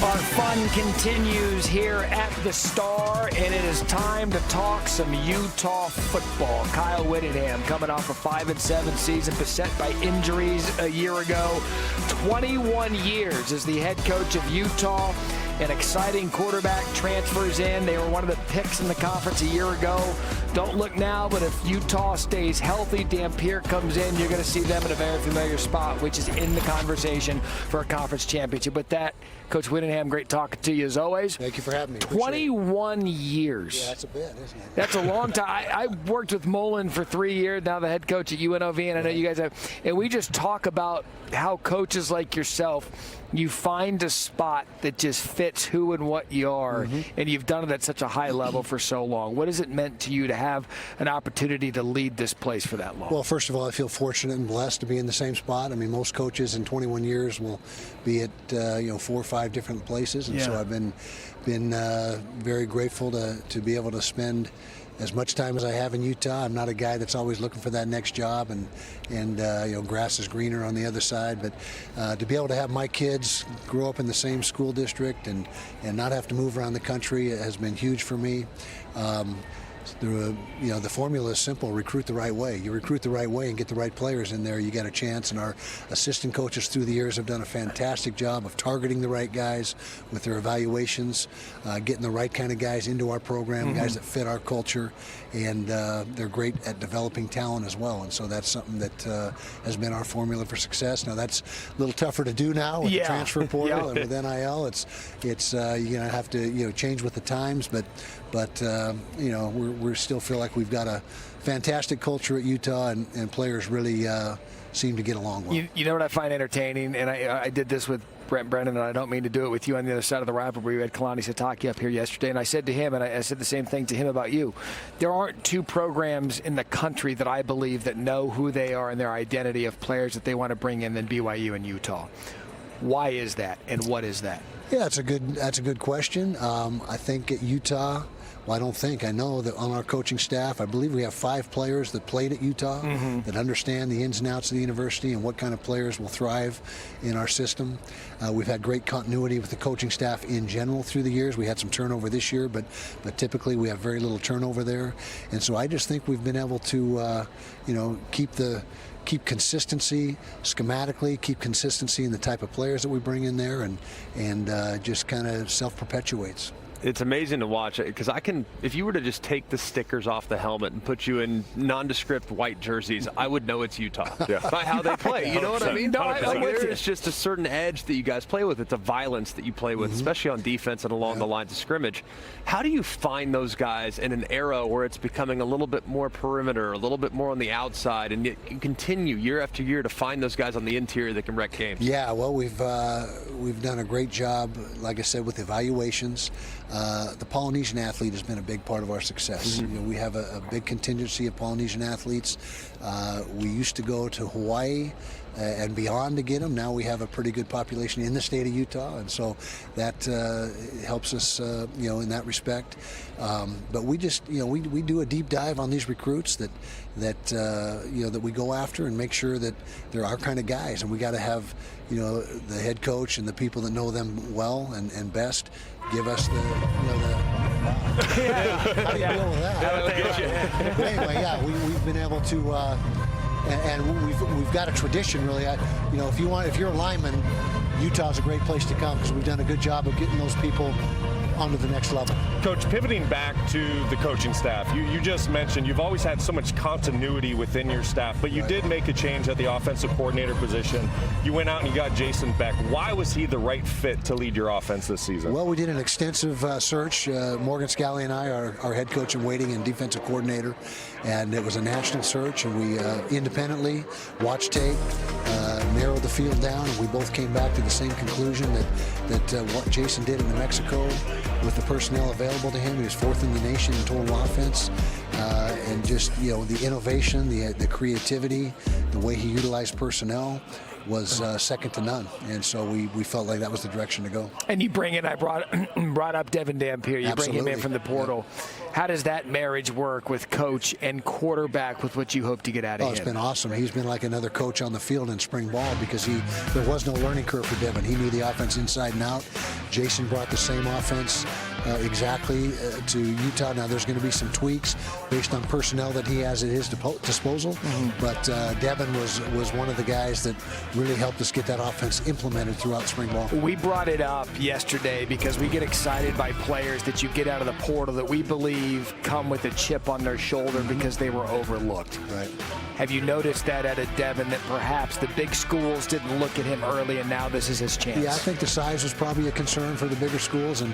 Our fun continues here at the Star, and it is time to talk some Utah football. Kyle Whittingham coming off a 5-7 season, beset by injuries a year ago. 21 years as the head coach of Utah. An exciting quarterback transfers in. They were one of the picks in the conference a year ago. Don't look now, but if Utah stays healthy, Dampier comes in, you're going to see them in a very familiar spot, which is in the conversation for a conference championship. With that, Coach Whittingham, great talking to you as always. Thank you for having me. 21 years. Yeah, that's a bit, isn't it? That's a long time. I worked with Mullen for 3 years, now the head coach at UNLV, and I know you guys have. And we just talk about how coaches like yourself, you find a spot that just fits who and what you are, and you've done it at such a high level for so long. What has it meant to you to have an opportunity to lead this place for that long? Well, first of all, I feel fortunate and blessed to be in the same spot. I mean, most coaches in 21 years will be at 4 or 5 different places, and so I've been very grateful to be able to spend as much time as I have in Utah. I'm not a guy that's always looking for that next job, and grass is greener on the other side. But to be able to have my kids grow up in the same school district and not have to move around the country has been huge for me. The formula is simple: recruit the right way. You recruit the right way and get the right players in there, you got a chance. And our assistant coaches through the years have done a fantastic job of targeting the right guys with their evaluations, getting the right kind of guys into our program, guys that fit our culture, and they're great at developing talent as well. And so that's something that has been our formula for success. Now that's a little tougher to do now with the transfer portal and with NIL. It's you're gonna have to change with the times, but we still feel like we've got a fantastic culture at Utah, and players really seem to get along well. You know what I find entertaining, and I did this with Brent Brennan, and I don't mean to do it with you on the other side of the rivalry. We had Kalani Sitake up here yesterday, and I said to him, and I said the same thing to him about you, there aren't 2 programs in the country that I believe that know who they are and their identity of players that they want to bring in than BYU and Utah. Why is that, and what is that? Yeah, that's a good question. I think at Utah, well, I know that on our coaching staff, I believe we have 5 players that played at Utah that understand the ins and outs of the university and what kind of players will thrive in our system. We've had great continuity with the coaching staff in general through the years. We had some turnover this year, but typically we have very little turnover there. And so I just think we've been able to, keep consistency schematically, keep consistency in the type of players that we bring in there, and just kind of self-perpetuates. It's amazing to watch it, because if you were to just take the stickers off the helmet and put you in nondescript white jerseys, I would know it's Utah by how they play. You know what I mean? No, there's just a certain edge that you guys play with. It's a violence that you play with, especially on defense and along the lines of scrimmage. How do you find those guys in an era where it's becoming a little bit more perimeter, a little bit more on the outside, and you continue year after year to find those guys on the interior that can wreck games? Yeah, well, we've done a great job, like I said, with evaluations. The Polynesian athlete has been a big part of our success. We have a big contingency of Polynesian athletes. We used to go to Hawaii and beyond to get them. Now we have a pretty good population in the state of Utah, and so that helps us, in that respect. But we just, we do a deep dive on these recruits that we go after and make sure that they're our kind of guys, and we got to have, the head coach and the people that know them well and best give us the how do you deal with that? Anyway, we've been able to, and we've got a tradition really. If you're a lineman, Utah's a great place to come, because we've done a good job of getting those people onto the next level. Coach, pivoting back to the coaching staff, you just mentioned you've always had so much continuity within your staff, but you did make a change at the offensive coordinator position. You went out and you got Jason Beck. Why was he the right fit to lead your offense this season? Well, we did an extensive search. Morgan Scally and I, our head coach in waiting and defensive coordinator, and it was a national search, and we independently watched tape, narrowed the field down, and we both came back to the same conclusion that what Jason did in New Mexico with the personnel available to him, he was 4th in the nation in total offense, and just, the innovation, the creativity, the way he utilized personnel was second to none. And so we felt like that was the direction to go. And you bring in, I brought up Devin Dampier. You Absolutely. bring him in from the portal. Yeah. How does that marriage work with coach and quarterback with what you hope to get out of him? It's been awesome. He's been like another coach on the field in spring ball because there was no learning curve for Devin. He knew the offense inside and out. Jason brought the same offense exactly to Utah. Now there's going to be some tweaks based on personnel that he has at his disposal. But Devin was one of the guys that really helped us get that offense implemented throughout spring ball. We brought it up yesterday because we get excited by players that you get out of the portal that we believe come with a chip on their shoulder because they were overlooked. Right. Have you noticed that out of Devin, that perhaps the big schools didn't look at him early and now this is his chance? Yeah, I think the size was probably a concern for the bigger schools, and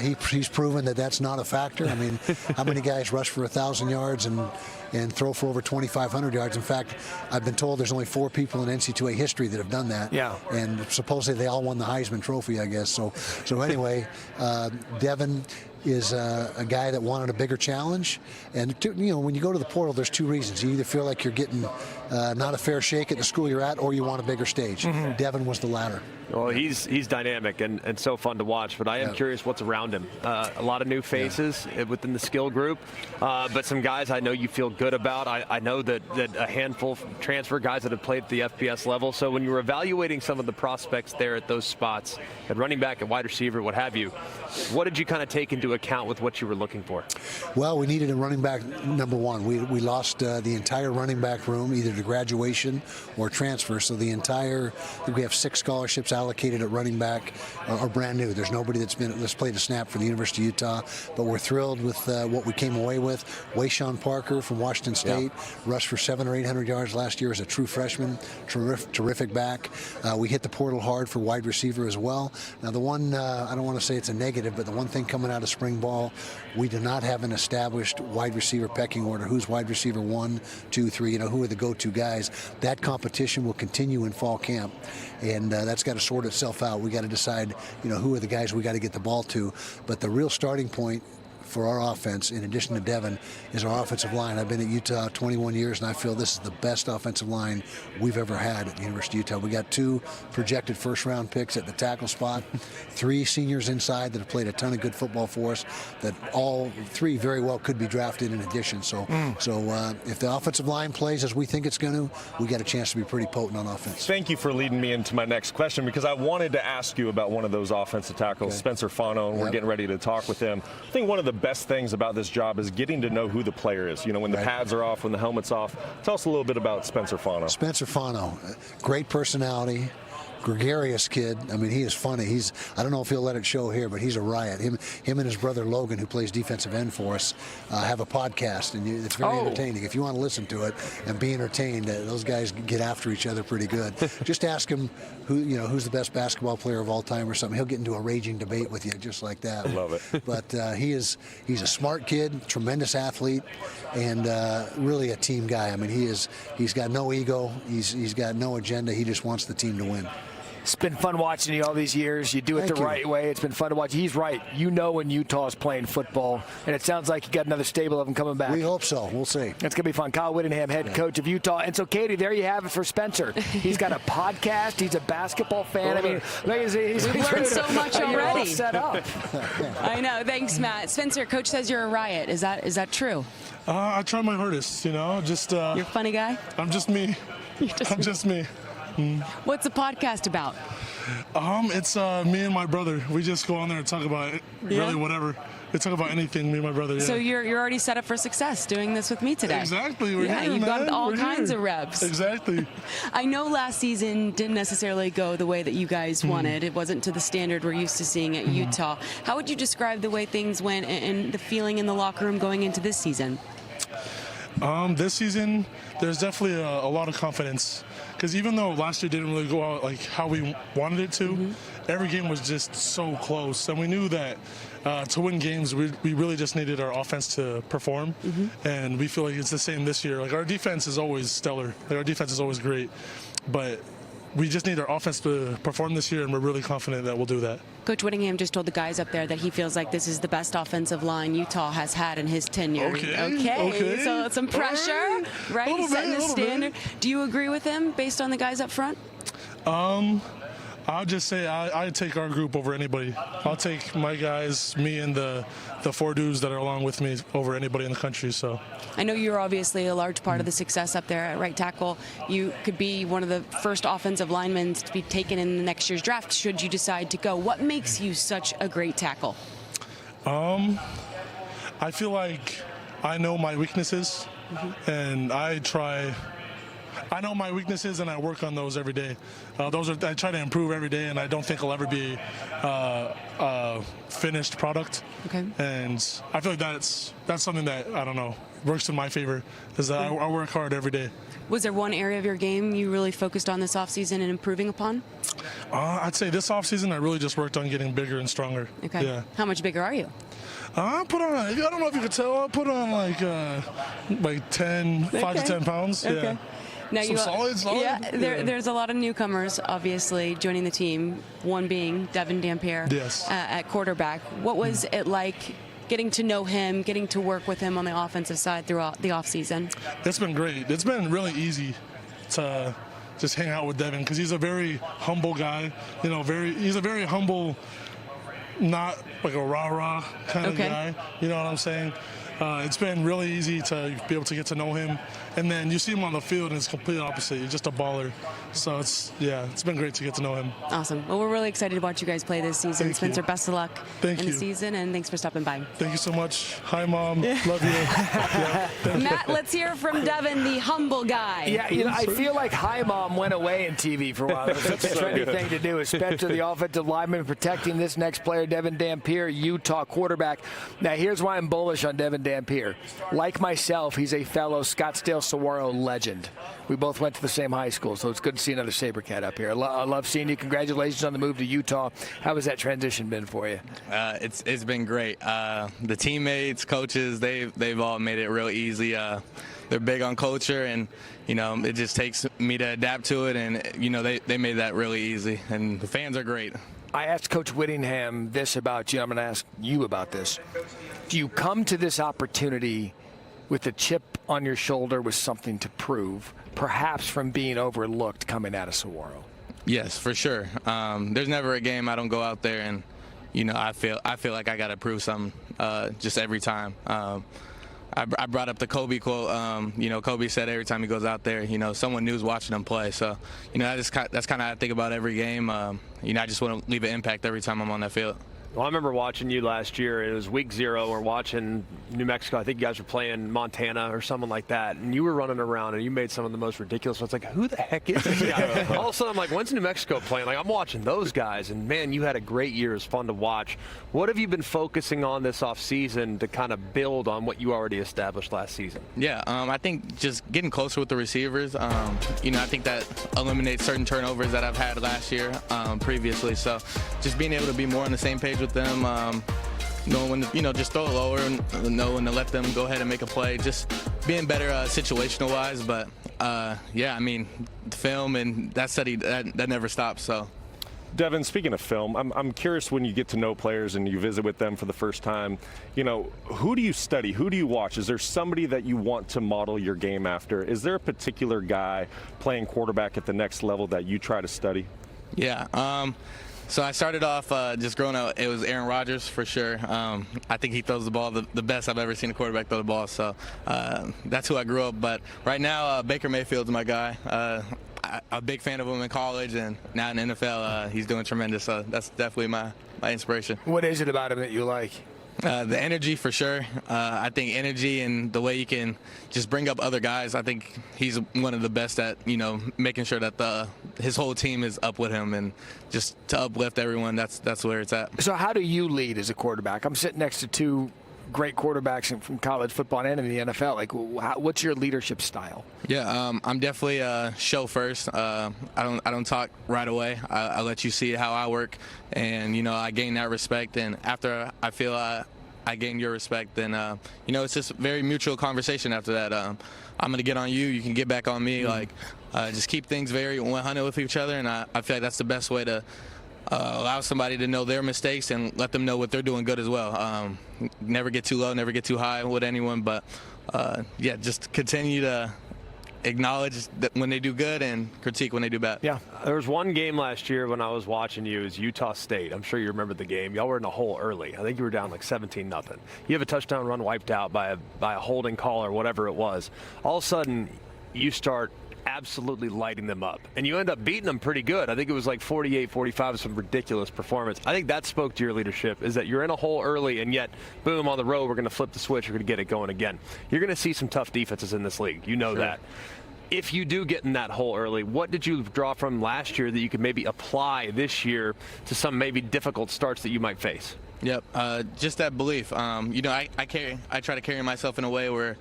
he's proven that that's not a factor. I mean, how many guys rush for 1,000 yards and throw for over 2,500 yards? In fact, I've been told there's only 4 people in NC2A history that have done that. Yeah. And supposedly they all won the Heisman Trophy, I guess. So anyway, Devin is a guy that wanted a bigger challenge. And, when you go to the portal, there's 2 reasons. You either feel like you're getting not a fair shake at the school you're at, or you want a bigger stage. Devin was the latter. Well, he's dynamic and so fun to watch, but I am curious what's around him. A lot of new faces within the skill group, but some guys I know you feel good about. I know that a handful of transfer guys that have played at the FBS level. So when you were evaluating some of the prospects there at those spots, at running back, at wide receiver, what have you, what did you kind of take into account with what you were looking for? Well, we needed a running back, number one. We lost the entire running back room, either to graduation or transfer. So I think we have 6 scholarships allocated at running back are brand new. There's nobody that's played a snap for the University of Utah, but we're thrilled with what we came away with. Wayshawn Parker from Washington State rushed for 700 or 800 yards last year as a true freshman. Terrific back. We hit the portal hard for wide receiver as well. Now the one, I don't want to say it's a negative, but the one thing coming out of spring ball, we do not have an established wide receiver pecking order. Who's wide receiver 1, 2, 3, who are the go-to guys. That competition will continue in fall camp, and that's got to sort itself out. We got to decide, who are the guys we got to get the ball to. But the real starting point for our offense, in addition to Devin, is our offensive line. I've been at Utah 21 years, and I feel this is the best offensive line we've ever had at the University of Utah. We got 2 projected first-round picks at the tackle spot, 3 seniors inside that have played a ton of good football for us, that all 3 very well could be drafted in addition. So if the offensive line plays as we think it's going to, we got a chance to be pretty potent on offense. Thank you for leading me into my next question, because I wanted to ask you about one of those offensive tackles, Spencer Fano, and we're getting ready to talk with him. I think one of the best things about this job is getting to know who the player is. When the pads are off, when the helmet's off. Tell us a little bit about Spencer Fano. Spencer Fano, great personality, gregarious kid. I mean, he is funny. I don't know if he'll let it show here, but he's a riot. Him and his brother Logan, who plays defensive end for us, have a podcast, and it's very entertaining. If you want to listen to it and be entertained, those guys get after each other pretty good. Just ask him who's the best basketball player of all time or something. He'll get into a raging debate with you just like that. I love it. But he's a smart kid, tremendous athlete, and really a team guy. I mean, he's got no ego. He's got no agenda. He just wants the team to win. It's been fun watching you all these years. You do it the right way. It's been fun to watch. He's right. When Utah's playing football, and it sounds like you got another stable of them coming back. We hope so. We'll see. It's going to be fun. Kyle Whittingham, head coach of Utah. And so, Katie, there you have it for Spencer. He's got a podcast. He's a basketball fan. I mean, he's learned so much already. All set up. I know. Thanks, Matt. Spencer, coach says you're a riot. Is that true? I try my hardest, just... You're a funny guy? I'm just me. I'm just me. What's the podcast about? It's me and my brother. We just go on there and talk about really whatever. We talk about anything, me and my brother. Yeah. So you're already set up for success doing this with me today. Exactly. We're here, you've got all We're kinds here. of reps. Exactly. I know last season didn't necessarily go the way that you guys wanted. It wasn't to the standard we're used to seeing at Utah. How would you describe the way things went and the feeling in the locker room going into this season? This season, there's definitely a lot of confidence. Because even though last year didn't really go out like how we wanted it to, every game was just so close. And we knew that to win games, we really just needed our offense to perform. And we feel like it's the same this year. Like, our defense is always stellar. Like, our defense is always great. But we just need our offense to perform this year, and we're really confident that we'll do that. Coach Whittingham just told the guys up there that he feels like this is the best offensive line Utah has had in his tenure. Okay. So some pressure, right? He's setting the standard. Do you agree with him based on the guys up front? I'll just say I'd take our group over anybody. I'll take my guys, me and the 4 dudes that are along with me over anybody in the country. So I know you're obviously a large part of the success up there at right tackle. You could be one of the first offensive linemen to be taken in the next year's draft should you decide to go. What makes you such a great tackle? I feel like I know my weaknesses, and I know my weaknesses, and I work on those every day. I try to improve every day, and I don't think I'll ever be a finished product. Okay. And I feel like that's something that, I don't know, works in my favor, is that I work hard every day. Was there one area of your game you really focused on this offseason and improving upon? I'd say this offseason I really just worked on getting bigger and stronger. Okay. Yeah. How much bigger are you? I put on, I don't know if you could tell, I put on like 5 to 10 pounds. Okay. Yeah. Now Solid. Yeah, there's a lot of newcomers, obviously, joining the team, one being Devin Dampier at quarterback. What was it like getting to know him, getting to work with him on the offensive side throughout the offseason? It's been great. It's been really easy to just hang out with Devin because he's a very humble guy. He's a very humble, not like a rah-rah kind of guy. You know what I'm saying? It's been really easy to be able to get to know him. And then you see him on the field, and it's complete opposite. He's just a baller. So it's been great to get to know him. Awesome. Well, we're really excited to watch you guys play this season. Thank Spencer, you. best of luck Thank in you. the season, and thanks for stopping by. Thank you so much. Hi, Mom. Love you. Matt, let's hear from Devin, the humble guy. Yeah, I feel like Hi Mom went away in TV for a while. It was such a trendy thing to do. Is Spencer, the offensive lineman, protecting this next player, Devin Dampier, Utah quarterback. Now, here's why I'm bullish on Devin Dampier. Like myself, he's a fellow Scottsdale Saguaro legend. We both went to the same high school, so it's good to see another SaberCat up here. I love seeing you. Congratulations on the move to Utah. How has that transition been for you? It's been great. The teammates, coaches, they've all made it real easy. They're big on culture, and it just takes me to adapt to it, and they made that really easy, and the fans are great. I asked Coach Whittingham this about you. I'm going to ask you about this. Do you come to this opportunity with a chip on your shoulder with something to prove, perhaps from being overlooked coming out of Saguaro? Yes, for sure. There's never a game I don't go out there and I feel like I got to prove something just every time. I brought up the Kobe quote. Kobe said every time he goes out there, someone new's watching him play. So, that's kind of how I think about every game. I just want to leave an impact every time I'm on that field. Well, I remember watching you last year. It was week 0. We're watching New Mexico. I think you guys were playing Montana or someone like that. And you were running around, and you made some of the most ridiculous ones. Like, who the heck is this guy? All of a sudden, I'm like, when's New Mexico playing? Like, I'm watching those guys. And, man, you had a great year. It was fun to watch. What have you been focusing on this offseason to kind of build on what you already established last season? Yeah, I think just getting closer with the receivers. I think that eliminates certain turnovers that I've had last year previously. So just being able to be more on the same page with them, knowing when to, just throw it lower and know when to let them go ahead and make a play. Just being better situational wise. But the film and that study that never stops. So. Devin, speaking of film, I'm curious when you get to know players and you visit with them for the first time, who do you study? Who do you watch? Is there somebody that you want to model your game after? Is there a particular guy playing quarterback at the next level that you try to study? Yeah. So I started off just growing up, it was Aaron Rodgers for sure. I think he throws the ball the best I've ever seen a quarterback throw the ball. So that's who I grew up. But right now, Baker Mayfield's my guy. I'm a big fan of him in college, and now in the NFL, he's doing tremendous. So that's definitely my inspiration. What is it about him that you like? The energy for sure. I think energy and the way you can just bring up other guys. I think he's one of the best at making sure that his whole team is up with him and just to uplift everyone. That's where it's at. So how do you lead as a quarterback? I'm sitting next to two great quarterbacks from college football and in the NFL. Like, what's your leadership style? Yeah, I'm definitely show first. I don't talk right away. I let you see how I work, and I gain that respect. And after I feel I gain your respect, then you know, it's just a very mutual conversation after that. I'm going to get on you, you can get back on me. Like, just keep things very 100 with each other, and I feel like that's the best way to allow somebody to know their mistakes and let them know what they're doing good as well. Never get too low, never get too high with anyone, but yeah, just continue to acknowledge that when they do good and critique when they do bad. Yeah, there was one game last year when I was watching you. It was Utah State. I'm sure you remember the game. Y'all were in a hole early. I think you were down like 17-0. You have a touchdown run wiped out by a holding call or whatever it was. All of a sudden, you start absolutely lighting them up, and you end up beating them pretty good. I think it was like 48-45, some ridiculous performance. I think that spoke to your leadership, is that you're in a hole early, and yet, boom, on the road, we're going to flip the switch, we're going to get it going again. You're going to see some tough defenses in this league. You know that. If you do get in that hole early, what did you draw from last year that you could maybe apply this year to some maybe difficult starts that you might face? Yep, just that belief. You know, I try to carry myself in a way where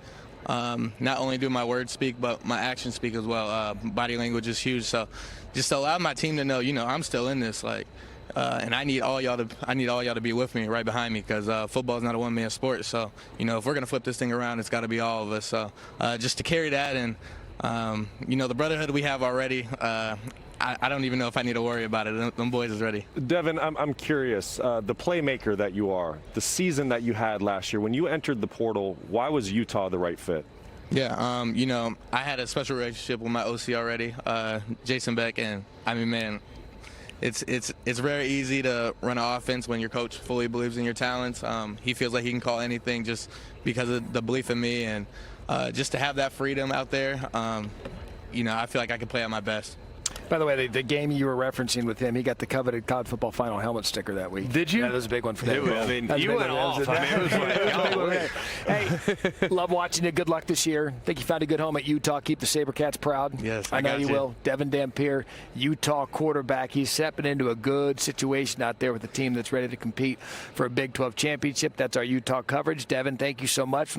not only do my words speak, but my actions speak as well. Body language is huge, so just allow my team to know, you know, I'm still in this, like, and I need all y'all to be with me, right behind me, because football is not a one-man sport. So, you know, if we're gonna flip this thing around, it's got to be all of us. So, just to carry that, and you know, the brotherhood we have already. I don't even know if I need to worry about it. Them boys is ready. Devin, I'm curious. The playmaker that you are, the season that you had last year, when you entered the portal, why was Utah the right fit? Yeah, you know, I had a special relationship with my OC already, Jason Beck, and I mean, man, it's very easy to run an offense when your coach fully believes in your talents. He feels like he can call anything just because of the belief in me, and just to have that freedom out there, you know, I feel like I can play at my best. By the way, the game you were referencing with him, he got the coveted college football final helmet sticker that week. Did you? Yeah, that was a big one for him. I mean, you went off. Hey, love watching you. Good luck this year. Think you found a good home at Utah. Keep the SaberCats proud. Yes, I know got you will. Devin Dampier, Utah quarterback. He's stepping into a good situation out there with a team that's ready to compete for a Big 12 championship. That's our Utah coverage. Devin, thank you so much.